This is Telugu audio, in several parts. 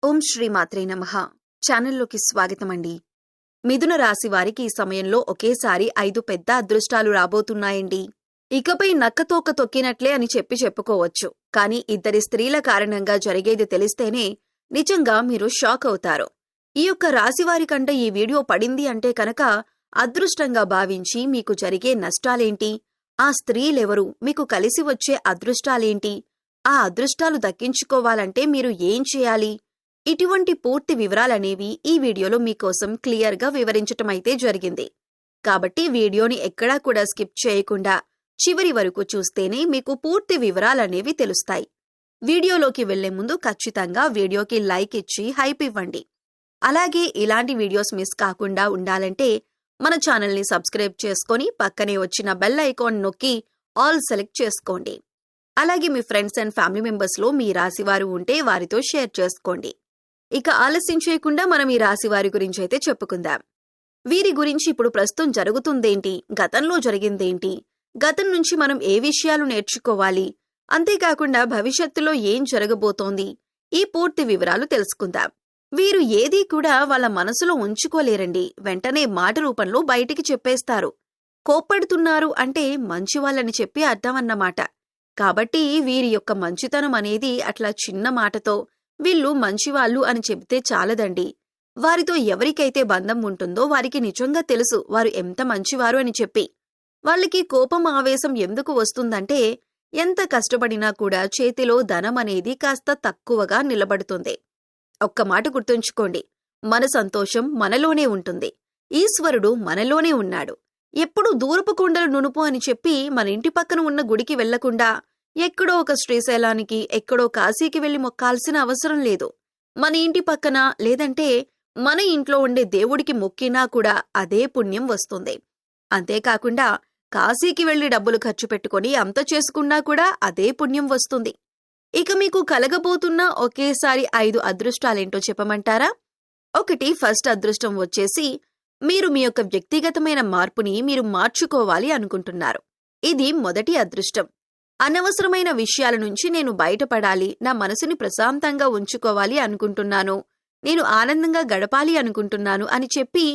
ఓం శ్రీ మాత్రే నమః. ఛానల్లోకి స్వాగతమండి. మిథున రాశి వారికి ఈ సమయంలో ఒకేసారి 5 పెద్ద అదృష్టాలు రాబోతున్నాయండి. ఇకపై నక్కతోక తొక్కినట్లే అని చెప్పుకోవచ్చు. కానీ ఇద్దరి స్త్రీల కారణంగా జరిగేది తెలిస్తేనే నిజంగా మీరు షాక్ అవుతారు. ఈ యొక్క రాశివారికంటే ఈ వీడియో పడింది అంటే కనుక అదృష్టంగా భావించి మీకు జరిగే నష్టాలేంటి, ఆ స్త్రీలెవరు, మీకు కలిసి వచ్చే అదృష్టాలేంటి, ఆ అదృష్టాలు దక్కించుకోవాలంటే మీరు ఏం చేయాలి, ఇటువంటి పూర్తి వివరాలనేవి ఈ వీడియోలో మీకోసం క్లియర్గా వివరించటమైతే జరిగింది. కాబట్టి వీడియోని ఎక్కడా కూడా స్కిప్ చేయకుండా చివరి వరకు చూస్తేనే మీకు పూర్తి వివరాలనేవి తెలుస్తాయి. వీడియోలోకి వెళ్లే ముందు ఖచ్చితంగా వీడియోకి లైక్ ఇచ్చి హైప్ ఇవ్వండి. అలాగే ఇలాంటి వీడియోస్ మిస్ కాకుండా ఉండాలంటే మన ఛానల్ని సబ్స్క్రైబ్ చేసుకొని పక్కనే వచ్చిన బెల్ ఐకాన్ నొక్కి ఆల్ సెలెక్ట్ చేసుకోండి. అలాగే మీ ఫ్రెండ్స్ అండ్ ఫ్యామిలీ మెంబర్స్లో మీ రాశివారు ఉంటే వారితో షేర్ చేసుకోండి. ఇక ఆలస్యం చేయకుండా మనం ఈ రాశివారి గురించి అయితే చెప్పుకుందాం. వీరి గురించి ఇప్పుడు ప్రస్తుతం జరుగుతుందేంటి, గతంలో జరిగిందేంటి, గతం నుంచి మనం ఏ విషయాలు నేర్చుకోవాలి, అంతేకాకుండా భవిష్యత్తులో ఏం జరగబోతోంది, ఈ పూర్తి వివరాలు తెలుసుకుందాం. వీరు ఏదీ కూడా వాళ్ళ మనసులో ఉంచుకోలేరండి. వెంటనే మాట రూపంలో బయటికి చెప్పేస్తారు. కోప్పడుతున్నారు అంటే మంచివాళ్ళని చెప్పి అర్థమన్నమాట. కాబట్టి వీరి యొక్క మంచితనం అనేది అట్లా చిన్న మాటతో వీళ్ళు మంచివాళ్ళు అని చెబితే చాలదండి. వారితో ఎవరికైతే బంధం ఉంటుందో వారికి నిజంగా తెలుసు వారు ఎంత మంచివారు అని చెప్పి. వాళ్ళకి కోపం ఆవేశం ఎందుకు వస్తుందంటే ఎంత కష్టపడినా కూడా చేతిలో ధనం అనేది కాస్త తక్కువగా నిలబడుతుంది. ఒక్క మాట గుర్తుంచుకోండి, మన సంతోషం మనలోనే ఉంటుంది. ఈశ్వరుడు మనలోనే ఉన్నాడు. ఎప్పుడూ దూరపు కొండలు నునుపు అని చెప్పి మన ఇంటి పక్కన ఉన్న గుడికి వెళ్లకుండా ఎక్కడో ఒక శ్రీశైలానికి, ఎక్కడో కాశీకి వెళ్లి మొక్కాల్సిన అవసరం లేదు. మన ఇంటి పక్కన లేదంటే మన ఇంట్లో ఉండే దేవుడికి మొక్కినా కూడా అదే పుణ్యం వస్తుంది. అంతేకాకుండా కాశీకి వెళ్లి డబ్బులు ఖర్చు పెట్టుకొని అంత చేసుకున్నా కూడా అదే పుణ్యం వస్తుంది. ఇక మీకు కలగబోతున్న ఒకేసారి 5 అదృష్టాలేంటో చెప్పమంటారా? ఒకటి, ఫస్ట్ అదృష్టం వచ్చేసి మీరు మీ యొక్క వ్యక్తిగతమైన మార్పుని మీరు మార్చుకోవాలి అనుకుంటున్నారు. ఇది మొదటి అదృష్టం. అనవసరమైన విషయాల నుంచి నేను బయటపడాలి, నా మనసుని ప్రశాంతంగా ఉంచుకోవాలి అనుకుంటున్నాను, నేను ఆనందంగా గడపాలి అనుకుంటున్నాను అని చెప్పి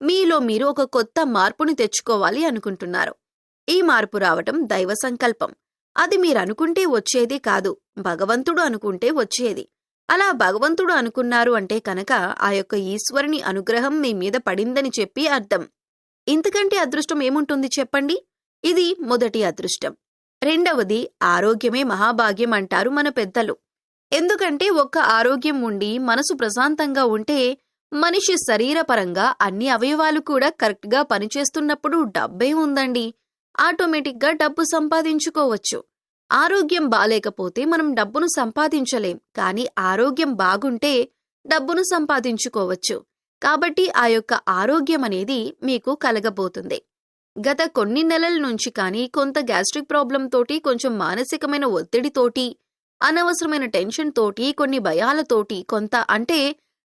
మీలో మీరు ఒక కొత్త మార్పుని తెచ్చుకోవాలి అనుకుంటున్నారు. ఈ మార్పు రావటం దైవ సంకల్పం. అది మీరనుకుంటే వచ్చేది కాదు, భగవంతుడు అనుకుంటే వచ్చేది. అలా భగవంతుడు అనుకున్నారు అంటే కనుక ఆ యొక్క ఈశ్వరుని అనుగ్రహం మీ మీద పడిందని చెప్పి అర్థం. ఇంతకంటే అదృష్టం ఏముంటుంది చెప్పండి? ఇది మొదటి అదృష్టం. రెండవది, ఆరోగ్యమే మహాభాగ్యం అంటారు మన పెద్దలు. ఎందుకంటే ఒక్క ఆరోగ్యం ఉండి మనసు ప్రశాంతంగా ఉంటే మనిషి శరీరపరంగా అన్ని అవయవాలు కూడా కరెక్ట్గా పనిచేస్తున్నప్పుడు డబ్బే ఉందండి, ఆటోమేటిక్గా డబ్బు సంపాదించుకోవచ్చు. ఆరోగ్యం బాలేకపోతే మనం డబ్బును సంపాదించలేం, కానీ ఆరోగ్యం బాగుంటే డబ్బును సంపాదించుకోవచ్చు. కాబట్టి ఆ యొక్క ఆరోగ్యం అనేది మీకు కలగబోతుంది. గత కొన్ని నెలల నుంచి కానీ కొంత గ్యాస్ట్రిక్ ప్రాబ్లం తోటి, కొంచెం మానసికమైన ఒత్తిడితోటి, అనవసరమైన టెన్షన్ తోటి, కొన్ని భయాలతోటి, కొంత అంటే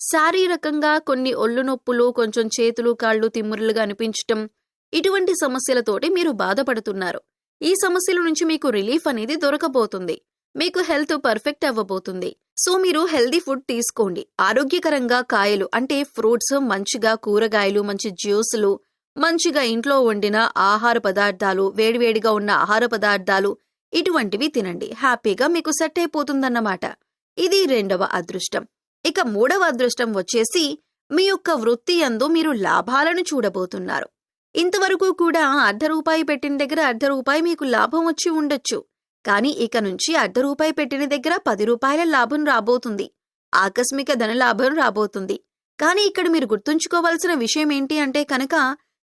శారీరకంగా కొన్ని ఒళ్ళు నొప్పులు, కొంచెం చేతులు కాళ్ళు తిమ్మురులుగా అనిపించటం, ఇటువంటి సమస్యలతోటి మీరు బాధపడుతున్నారు. ఈ సమస్యల నుంచి మీకు రిలీఫ్ అనేది దొరకబోతుంది. మీకు హెల్త్ పర్ఫెక్ట్ అవ్వబోతుంది. సో మీరు హెల్దీ ఫుడ్ తీసుకోండి. ఆరోగ్యకరంగా కాయలు అంటే ఫ్రూట్స్, మంచిగా కూరగాయలు, మంచి జ్యూసులు, మంచిగా ఇంట్లో వండిన ఆహార పదార్థాలు, వేడివేడిగా ఉన్న ఆహార పదార్థాలు, ఇటువంటివి తినండి. హ్యాపీగా మీకు సెట్ అయిపోతుందన్నమాట. ఇది రెండవ అదృష్టం. ఇక మూడవ అదృష్టం వచ్చేసి మీ యొక్క వృత్తి యందు మీరు లాభాలను చూడబోతున్నారు. ఇంతవరకు కూడా ₹1 పెట్టిన దగ్గర ₹1 మీకు లాభం వచ్చి ఉండొచ్చు. కానీ ఇక నుంచి ₹1 పెట్టిన దగ్గర ₹10 లాభం రాబోతుంది. ఆకస్మిక ధనలాభం రాబోతుంది. కానీ ఇక్కడ మీరు గుర్తుంచుకోవాల్సిన విషయం ఏంటి అంటే కనుక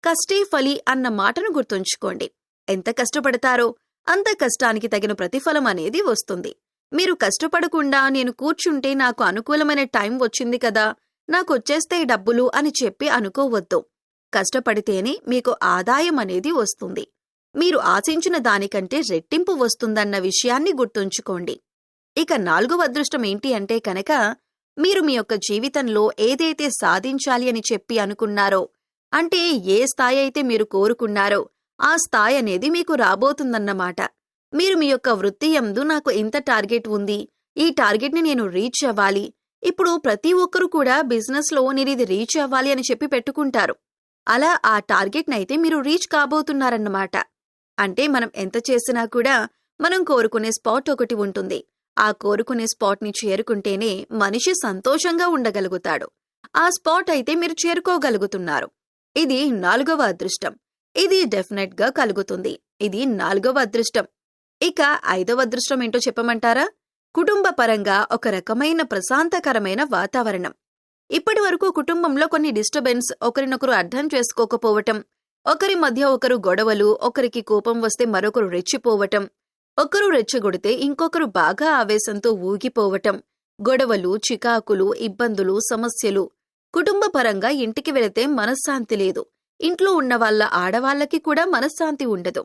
కష్టే ఫలి అన్న మాటను గుర్తుంచుకోండి. ఎంత కష్టపడతారో అంత కష్టానికి తగిన ప్రతిఫలం అనేది వస్తుంది. మీరు కష్టపడకుండా నేను కూర్చుంటే నాకు అనుకూలమైన టైం వచ్చింది కదా, నాకొచ్చేస్తే డబ్బులు అని చెప్పి అనుకోవద్దు. కష్టపడితేనే మీకు ఆదాయం అనేది వస్తుంది. మీరు ఆశించిన దానికంటే రెట్టింపు వస్తుందన్న విషయాన్ని గుర్తుంచుకోండి. ఇక నాలుగవ అదృష్టం ఏంటి అంటే కనుక మీరు మీ యొక్క జీవితంలో ఏదైతే సాధించాలి అని చెప్పి అనుకున్నారో, అంటే ఏ స్థాయి అయితే మీరు కోరుకున్నారో ఆ స్థాయి అనేది మీకు రాబోతుందన్నమాట. మీరు మీ యొక్క వృత్తి యందు నాకు ఇంత టార్గెట్ ఉంది, ఈ టార్గెట్ని నేను రీచ్ అవ్వాలి, ఇప్పుడు ప్రతి ఒక్కరు కూడా బిజినెస్లో నేను ఇది రీచ్ అవ్వాలి అని చెప్పి పెట్టుకుంటారు. అలా ఆ టార్గెట్నైతే మీరు రీచ్ కాబోతున్నారన్నమాట. అంటే మనం ఎంత చేసినా కూడా మనం కోరుకునే స్పాట్ ఒకటి ఉంటుంది. ఆ కోరుకునే స్పాట్ని చేరుకుంటేనే మనిషి సంతోషంగా ఉండగలుగుతాడు. ఆ స్పాట్ అయితే మీరు చేరుకోగలుగుతున్నారు. ఇది 4వ అదృష్టం. ఇది డెఫినెట్గా కలుగుతుంది. ఇది 4వ అదృష్టం. ఇక 5వ అదృష్టం ఏంటో చెప్పమంటారా? కుటుంబ పరంగా ఒక రకమైన ప్రశాంతకరమైన వాతావరణం. ఇప్పటి వరకు కుటుంబంలో కొన్ని డిస్టర్బెన్స్, ఒకరినొకరు అర్థం చేసుకోకపోవటం, ఒకరి మధ్య ఒకరు గొడవలు, ఒకరికి కోపం వస్తే మరొకరు రెచ్చిపోవటం, ఒకరు రెచ్చగొడితే ఇంకొకరు బాగా ఆవేశంతో ఊగిపోవటం, గొడవలు, చికాకులు, ఇబ్బందులు, సమస్యలు. కుటుంబ పరంగా ఇంటికి వెళితే మనశ్శాంతి లేదు. ఇంట్లో ఉన్న వాళ్ళ ఆడవాళ్లకి కూడా మనశ్శాంతి ఉండదు.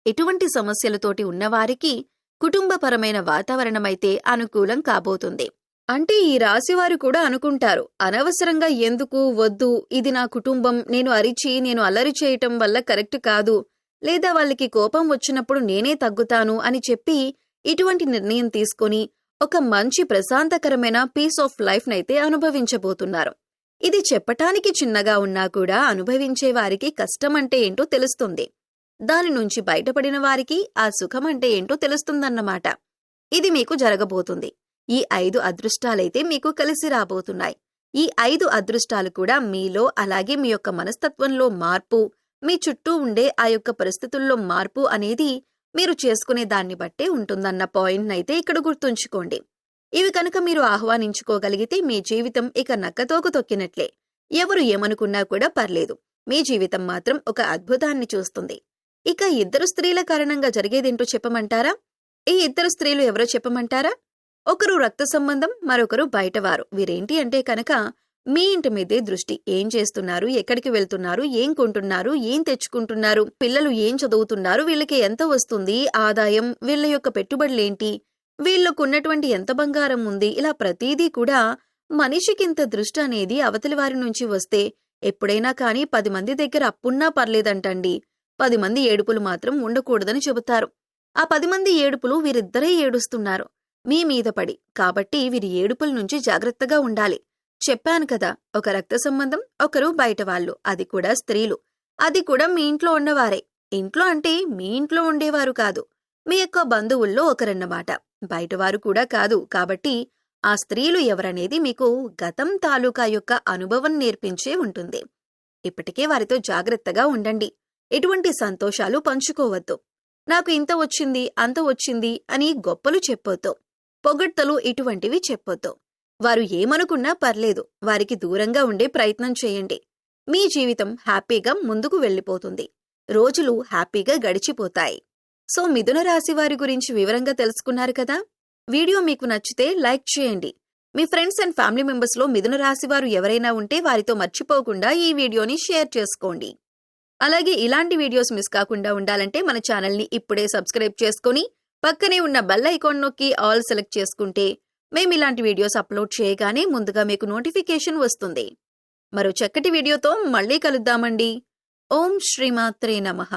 ఇటువంటి సమస్యలతోటి ఉన్నవారికి కుటుంబపరమైన వాతావరణమైతే అనుకూలం కాబోతుంది. అంటే ఈ రాశివారు కూడా అనుకుంటారు, అనవసరంగా ఎందుకు వద్దు, ఇది నా కుటుంబం, నేను అరిచి నేను అల్లరి చేయటం వల్ల కరెక్ట్ కాదు, లేదా వాళ్ళకి కోపం వచ్చినప్పుడు నేనే తగ్గుతాను అని చెప్పి ఇటువంటి నిర్ణయం తీసుకొని ఒక మంచి ప్రశాంతకరమైన పీస్ ఆఫ్ లైఫ్ నైతే అనుభవించబోతున్నారు. ఇది చెప్పటానికి చిన్నగా ఉన్నా కూడా అనుభవించే వారికి కష్టమంటే ఏంటో తెలుస్తుంది. దాని నుంచి బయటపడిన వారికి ఆ సుఖమంటే ఏంటో తెలుస్తుందన్నమాట. ఇది మీకు జరగబోతుంది. ఈ 5 అదృష్టాలైతే మీకు కలిసి రాబోతున్నాయి. ఈ 5 అదృష్టాలు కూడా మీలో, అలాగే మీ యొక్క మనస్తత్వంలో మార్పు, మీ చుట్టూ ఉండే ఆ యొక్క పరిస్థితుల్లో మార్పు అనేది మీరు చేసుకునే దాన్ని బట్టే ఉంటుందన్న పాయింట్నైతే ఇక్కడ గుర్తుంచుకోండి. ఇవి కనుక మీరు ఆహ్వానించుకోగలిగితే మీ జీవితం ఇక నక్కతోక తొక్కినట్లే. ఎవరు ఏమనుకున్నా కూడా పర్లేదు, మీ జీవితం మాత్రం ఒక అద్భుతాన్ని చూస్తుంది. ఇక 2 స్త్రీల కారణంగా జరిగేదేంటో చెప్పమంటారా? ఈ 2 స్త్రీలు ఎవరో చెప్పమంటారా? ఒకరు రక్త సంబంధం, మరొకరు బయటవారు. వీరేంటి అంటే కనుక మీ ఇంటి మీదే దృష్టి. ఏం చేస్తున్నారు, ఎక్కడికి వెళ్తున్నారు, ఏం కొంటున్నారు, ఏం తెచ్చుకుంటున్నారు, పిల్లలు ఏం చదువుతున్నారు, వీళ్ళకి ఎంత వస్తుంది ఆదాయం, వీళ్ళ యొక్క పెట్టుబడులేంటి, వీళ్ళకున్నటువంటి ఎంత బంగారం ఉంది, ఇలా ప్రతీదీ కూడా మనిషికింత దృష్టి అనేది అవతలి వారి నుంచి వస్తే ఎప్పుడైనా కానీ 10 మంది దగ్గర అప్పున్నా పర్లేదంటండి, 10 మంది ఏడుపులు మాత్రం ఉండకూడదని చెబుతారు. ఆ 10 మంది ఏడుపులు వీరిద్దరే ఏడుస్తున్నారు మీ మీద పడి. కాబట్టి వీరి ఏడుపుల నుంచి జాగ్రత్తగా ఉండాలి. చెప్పాను కదా, ఒక రక్త సంబంధం, ఒకరు బయటవాళ్ళు, అది కూడా స్త్రీలు, అది కూడా మీ ఇంట్లో ఉన్నవారే. ఇంట్లో అంటే మీ ఇంట్లో ఉండేవారు కాదు, మీ యొక్క బంధువుల్లో ఒకరన్నమాట. బయటవారు కూడా కాదు. కాబట్టి ఆ స్త్రీలు ఎవరనేది మీకు గతం తాలూకా యొక్క అనుభవం నేర్పించే ఉంటుంది. ఇప్పటికే వారితో జాగ్రత్తగా ఉండండి. ఎటువంటి సంతోషాలు పంచుకోవద్దు. నాకు ఇంత వచ్చింది, అంత వచ్చింది అని గొప్పలు చెప్పొద్దు. పొగడ్తలు ఇటువంటివి చెప్పొద్దు. వారు ఏమనుకున్నా పర్లేదు, వారికి దూరంగా ఉండే ప్రయత్నం చేయండి. మీ జీవితం హ్యాపీగా ముందుకు వెళ్ళిపోతుంది. రోజులు హ్యాపీగా గడిచిపోతాయి. సో మిథున రాశి వారి గురించి వివరంగా తెలుసుకున్నారు కదా. వీడియో మీకు నచ్చితే లైక్ చేయండి. మీ ఫ్రెండ్స్ అండ్ ఫ్యామిలీ మెంబర్స్లో మిథున రాశి వారు ఎవరైనా ఉంటే వారితో మర్చిపోకుండా ఈ వీడియోని షేర్ చేసుకోండి. అలాగే ఇలాంటి వీడియోస్ మిస్ కాకుండా ఉండాలంటే మన ఛానల్ని ఇప్పుడే సబ్స్క్రైబ్ చేసుకొని పక్కనే ఉన్న బెల్ ఐకాన్ నొక్కి ఆల్ సెలెక్ట్ చేసుకుంటే మేము ఇలాంటి వీడియోస్ అప్లోడ్ చేయగానే ముందుగా మీకు నోటిఫికేషన్ వస్తుంది. మరో చక్కటి వీడియోతో మళ్ళీ కలుద్దామండి. ఓం శ్రీమాత్రే నమః.